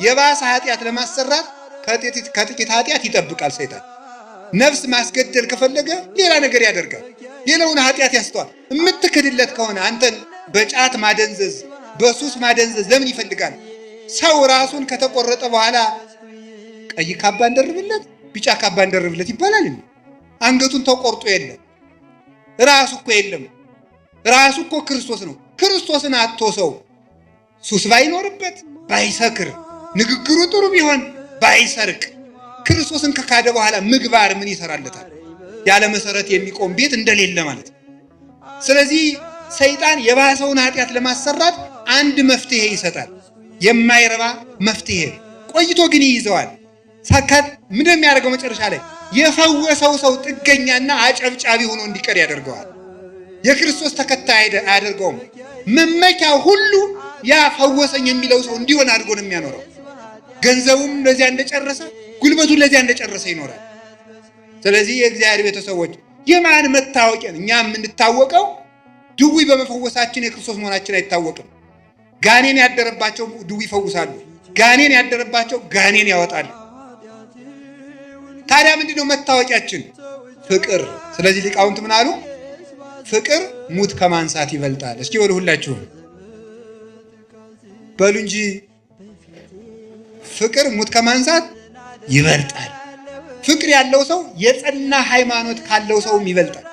የባሰ ኃጢአት ለማሰራት ከጥቂት ኃጢአት ይጠብቃል ሰይጣን። ነፍስ ማስገደል ከፈለገ ሌላ ነገር ያደርጋል። ሌላውን ኃጢአት ያስተዋል። የምትክድለት ከሆነ አንተን በጫት ማደንዘዝ፣ በሱስ ማደንዘዝ ለምን ይፈልጋል? ሰው ራሱን ከተቆረጠ በኋላ ቀይ ካባ እንደርብለት፣ ቢጫ ካባ እንደርብለት ይባላል። አንገቱን ተቆርጦ የለም ራሱ እኮ የለም። ራሱ እኮ ክርስቶስ ነው። ክርስቶስን አጥቶ ሰው ሱስ ባይኖርበት፣ ባይሰክር፣ ንግግሩ ጥሩ ቢሆን፣ ባይሰርቅ፣ ክርስቶስን ከካደ በኋላ ምግባር ምን ይሰራለታል? ያለ መሰረት የሚቆም ቤት እንደሌለ ማለት ነው። ስለዚህ ሰይጣን የባሰውን ኃጢአት ለማሰራት አንድ መፍትሄ ይሰጣል። የማይረባ መፍትሄ ቆይቶ ግን ይይዘዋል። ሰከት ምን የሚያደርገው መጨረሻ ላይ የፈወሰው ሰው ጥገኛና አጨብጫቢ ሆኖ እንዲቀር ያደርገዋል። የክርስቶስ ተከታይ አያደርገውም። መመኪያው ሁሉ ያ ፈወሰኝ የሚለው ሰው እንዲሆን አድርጎ ነው የሚያኖረው። ገንዘቡም ለዚያ እንደጨረሰ፣ ጉልበቱን ለዚያ እንደጨረሰ ይኖራል። ስለዚህ የእግዚአብሔር ቤተሰቦች የማን መታወቂያ? እኛ የምንታወቀው ድውይ በመፈወሳችን የክርስቶስ መሆናችን አይታወቅም። ጋኔን ያደረባቸው ድውይ ይፈውሳሉ። ጋኔን ያደረባቸው ጋኔን ያወጣሉ። ታዲያ ምንድነው መታወቂያችን? ፍቅር። ስለዚህ ሊቃውንት ምን አሉ? ፍቅር ሙት ከማንሳት ይበልጣል። እስኪ በሉ ሁላችሁም በሉ እንጂ ፍቅር ሙት ከማንሳት ይበልጣል። ፍቅር ያለው ሰው የጸና ሃይማኖት ካለው ሰውም ይበልጣል።